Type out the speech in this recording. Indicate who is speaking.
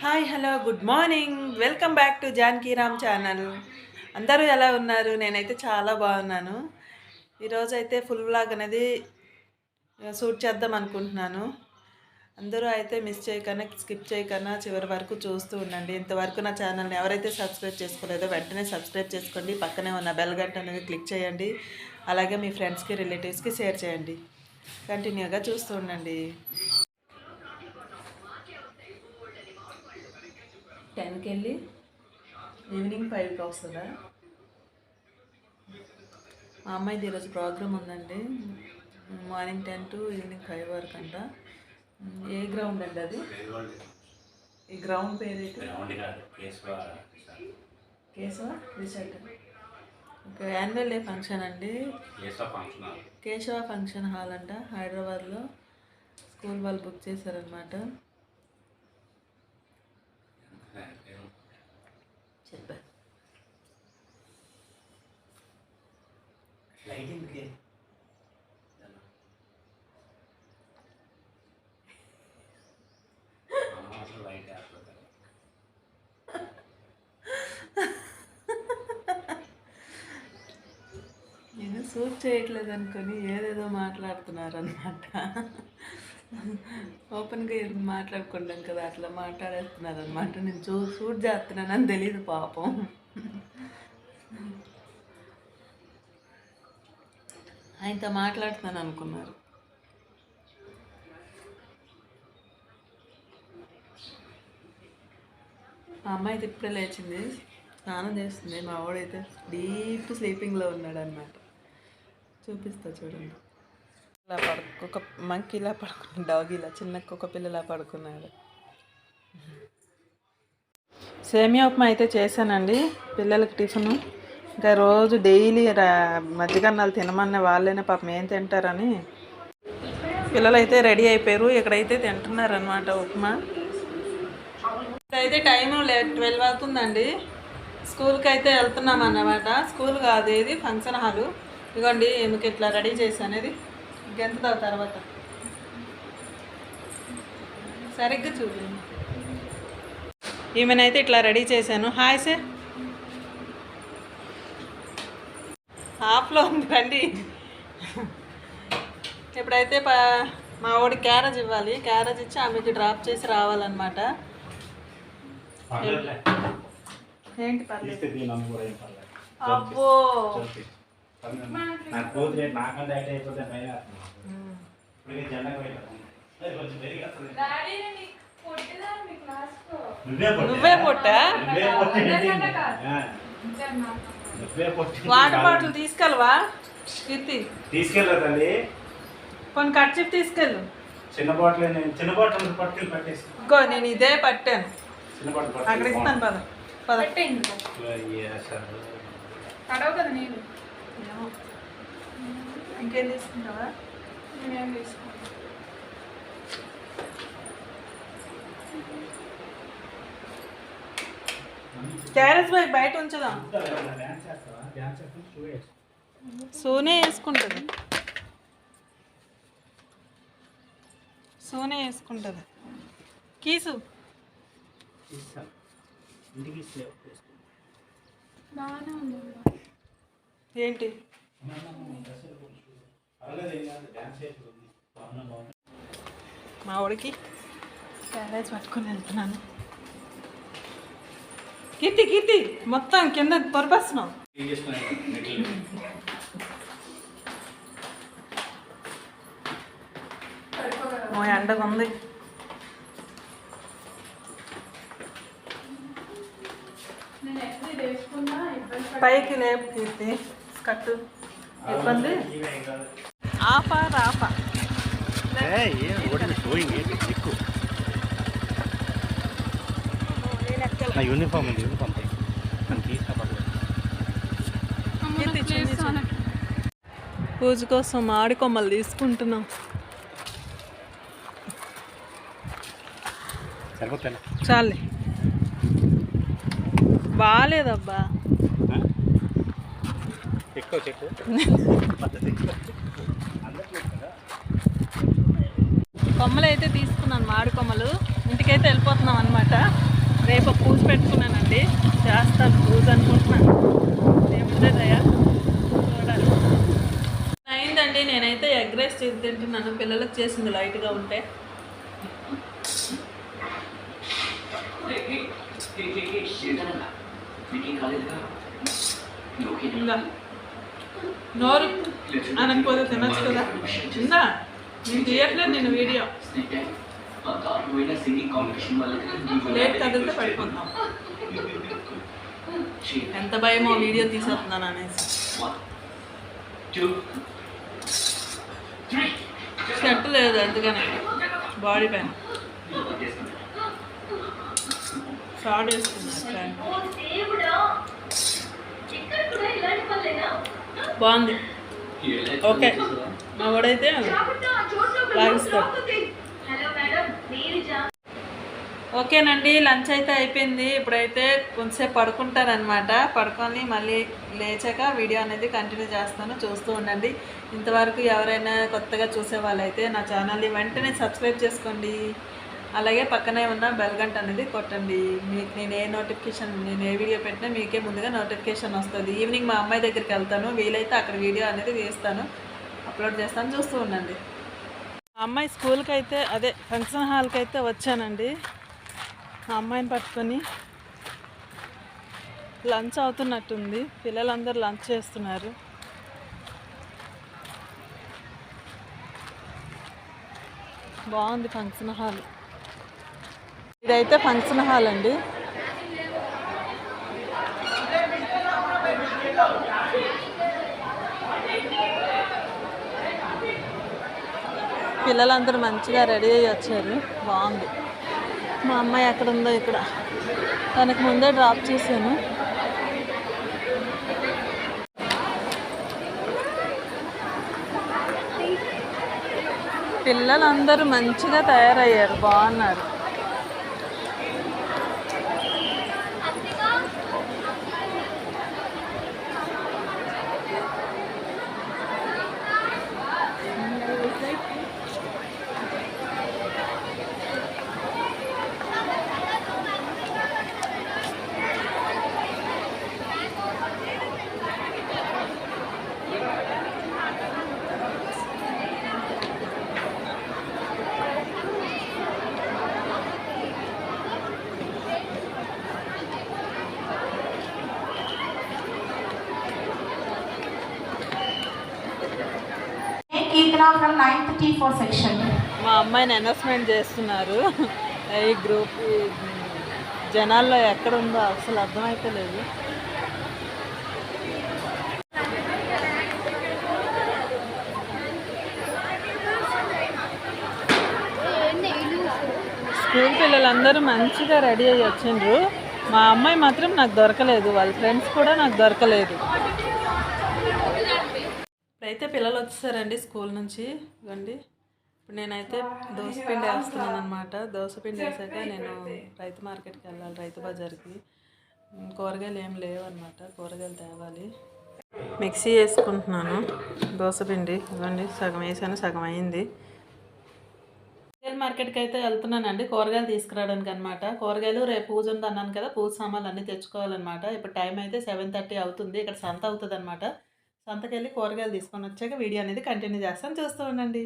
Speaker 1: Hi hello good morning welcome back to Janaki Ram channel. అందరూ ఎలా ఉన్నారు? నేనైతే చాలా బాగున్నాను. ఈరోజు అయితే ఫుల్ వ్లాగ్ అనేది షూట్ చేద్దాం అనుకుంటున్నాను. అందరూ అయితే మిస్ చేయకన్నా స్కిప్ చేయకన్నా చివరి వరకు చూస్తూ ఉండండి. ఇంతవరకు నా ఛానల్ని ఎవరైతే సబ్స్క్రైబ్ చేసుకోలేదో వెంటనే సబ్స్క్రైబ్ చేసుకోండి. పక్కనే ఉన్న బెల్ గంట అనేది క్లిక్ చేయండి. అలాగే మీ ఫ్రెండ్స్కి రిలేటివ్స్కి షేర్ చేయండి. కంటిన్యూగా చూస్తూ ఉండండి. 10కి వెళ్ళి ఈవినింగ్ 5కి వస్తుందా? మా అమ్మాయిది ఈరోజు ప్రోగ్రామ్ ఉందండి. మార్నింగ్ 10 to ఈవినింగ్ 5 వరకు అంట. ఏ గ్రౌండ్ అండి అది? ఈ గ్రౌండ్ పేరు అయితే Keshava resort. Okay, annual day function అండి. కేశవ ఫంక్షన్ హాల్ అంట, హైదరాబాద్లో. స్కూల్ వాళ్ళు బుక్ చేశారనమాట. చెప్పా నేను షూట్ చేయట్లేదు అనుకొని ఏదేదో మాట్లాడుతున్నారు అనమాట. ఓపెన్గా ఏది మాట్లాడుకుంటాం కదా, అట్లా మాట్లాడేస్తున్నారు అనమాట. నేను షూట్ చేస్తున్నానని తెలీదు పాపం. ఆయనతో మాట్లాడుతున్నాను అనుకున్నారు. మా అమ్మాయి అయితే ఇప్పుడే లేచింది, స్నానం చేస్తుంది. మా వాడైతే డీప్ స్లీపింగ్లో ఉన్నాడు అనమాట. చూపిస్తా చూడండి. ఇలా ఒక మంకీ ఇలా పడుకున్నాడు, డాగ్ ఇలా, చిన్న కుక్క పిల్లలా పడుకున్నాడు. సేమియా ఉప్మా అయితే చేశానండి పిల్లలకి టిఫిన్. ఇంకా రోజు డైలీ మజ్జిగన్నాలు తినమన్న వాళ్ళైనా పాపం ఏం తింటారని పిల్లలు అయితే రెడీ అయిపోయారు. ఇక్కడైతే తింటున్నారు అనమాట ఉప్మా. అయితే టైము 12 అవుతుందండి. స్కూల్కి అయితే వెళ్తున్నాం అన్నమాట. స్కూల్ కాదు, ఇది ఫంక్షన్ హాలు. ఇదిగోండి మీకు ఇట్లా రెడీ చేశాను. ఇది గెంతుతావు తర్వాత సరిగ్గా చూడండి. ఈమెనైతే ఇట్లా రెడీ చేశాను. హాయ్ సార్, హాఫ్లో ఉంది రండి. ఇప్పుడైతే మా వాడికి క్యారేజ్ ఇవ్వాలి. క్యారేజ్ ఇచ్చి ఆమెకి డ్రాప్ చేసి రావాలన్నమాట. ఏంటి పర్లేదు. అబ్బో, నువ్వే పొట్టా? Water bottle తీసుకెళ్ళవా? కీర్తి
Speaker 2: తీసుకెళ్ళదండి.
Speaker 1: కొన్ని కర్చీఫ్ తీసుకెళ్ళు.
Speaker 2: చిన్న బాటిల్ పట్టుకెళ్ళి పట్టేసి.
Speaker 1: ఇంకో నేను ఇదే పట్టాను, అక్కడ ఇస్తాను. పద
Speaker 3: కదా నేను
Speaker 1: ఇంకేం తీసుకుంటావా?
Speaker 3: నేనేం తీసుకుంటా.
Speaker 1: క్యారెట్ బయట ఉంచుదాం. సోనే వేసుకుంటుంది, సోనే వేసుకుంటుంది. కీసు
Speaker 3: బాగానే ఉంది.
Speaker 1: ఏంటి? మా వాడికి క్యారేజ్ పట్టుకొని వెళ్తున్నాను. కీర్తి మొత్తం కింద పొరపస్తున్నావు. ఎండగా ఉంది. పైకి లేపు కీర్తి, కట్టు ఇబ్బంది. ఆపా రాపా
Speaker 2: యూనిఫామ్ ఉంది.
Speaker 1: పూజ కోసం మామిడి కొమ్మలు తీసుకుంటున్నాం. చాలే, బాగాలేదబ్బా. కొమ్మలు అయితే తీసుకున్నాను, మామిడి కొమ్మలు. ఇంటికైతే వెళ్ళిపోతున్నాం అనమాట. రేపు ఒక పూజ పెట్టుకున్నానండి, చేస్తాను పూజ అనుకుంటున్నాను. ఏముందే దయా చూడాలి. అయిందండి, నేనైతే ఎగ్ రైస్ తింటున్నాను. పిల్లలకు చేసింది లైట్గా ఉంటే. ఇంకా నోరు అనకపోతే తినచ్చు కదా. ఇందా నేను తీయట్లేదు, నేను వీడియో లేట్ కదిలితే పడిపోతాం. ఎంత భయమో వీడియో తీసేస్తున్నాను అనేసి. షర్ట్ లేదు అందుకనే, బాడీ పైన షార్ట్ వేసుకున్నాను. బాగుంది. ఓకే, మా వాడైతే లాగిస్తాడు. ఓకేనండి, లంచ్ అయితే అయిపోయింది. ఇప్పుడైతే కొంచెంసేపు పడుకుంటానమాట. పడుకొని మళ్ళీ లేచాక వీడియో అనేది కంటిన్యూ చేస్తాను, చూస్తూ ఉండండి. ఇంతవరకు ఎవరైనా కొత్తగా చూసే వాళ్ళైతే నా ఛానల్ని వెంటనే సబ్స్క్రైబ్ చేసుకోండి. అలాగే పక్కనే ఉన్న బెల్ గంట అనేది కొట్టండి. మీకు నేను ఏ వీడియో పెట్టినా మీకే ముందుగా నోటిఫికేషన్ వస్తుంది. ఈవినింగ్ మా అమ్మాయి దగ్గరికి వెళ్తాను, వీలైతే అక్కడ వీడియో అనేది తీస్తాను, అప్లోడ్ చేస్తాను, చూస్తూ ఉండండి. మా అమ్మాయి స్కూల్కి అయితే అదే ఫంక్షన్ హాల్కి అయితే వచ్చానండి. మా అమ్మాయిని పట్టుకొని లంచ్ అవుతున్నట్టుంది. పిల్లలందరూ లంచ్ చేస్తున్నారు. బాగుంది ఫంక్షన్ హాల్. ఇదైతే ఫంక్షన్ హాల్ అండి. పిల్లలందరూ మంచిగా రెడీ అయ్యి వచ్చారు, బాగుంది. మా అమ్మాయి ఎక్కడ ఉందో ఇక్కడ, తనకు ముందే డ్రాప్ చేశాను. పిల్లలందరూ మంచిగా తయారయ్యారు, బాగున్నారు.
Speaker 4: Kirtana from 9th T4 section.
Speaker 1: మా అమ్మాయిని అనౌన్స్మెంట్ చేస్తున్నారు. ఈ గ్రూప్ జనాల్లో ఎక్కడ ఉందో అసలు అర్థమైతే లేదు. స్కూల్ పిల్లలందరూ మంచిగా రెడీ అయ్యి వచ్చిండ్రు. మా అమ్మాయి మాత్రం నాకు దొరకలేదు, వాళ్ళ ఫ్రెండ్స్ కూడా నాకు దొరకలేదు. ఇప్పుడైతే పిల్లలు వచ్చేసారండి స్కూల్ నుంచి. ఇవ్వండి, ఇప్పుడు నేనైతే దోసపిండి వేస్తున్నాను అనమాట. దోసపిండి వేసాక నేను రైతు మార్కెట్కి వెళ్ళాలి, రైతు బజార్కి. కూరగాయలు ఏం లేవు అనమాట, కూరగాయలు తేవాలి. మిక్సీ వేసుకుంటున్నాను దోసపిండి. ఇవ్వండి, సగం వేసాను, సగం అయింది. కూరగాయల మార్కెట్కి అయితే వెళ్తున్నానండి, కూరగాయలు తీసుకురావడానికి అనమాట. కూరగాయలు రేపు పూజ ఉంది అన్నాను కదా, పూజ సామాన్లు అన్నీ తెచ్చుకోవాలన్నమాట. ఇప్పుడు టైం అయితే 7:30 అవుతుంది. ఇక్కడ సంత అవుతుంది అనమాట. సంతకెళ్ళి కూరగాయలు తీసుకొని వచ్చాక వీడియో అనేది కంటిన్యూ చేస్తాను, చూస్తూ ఉండండి.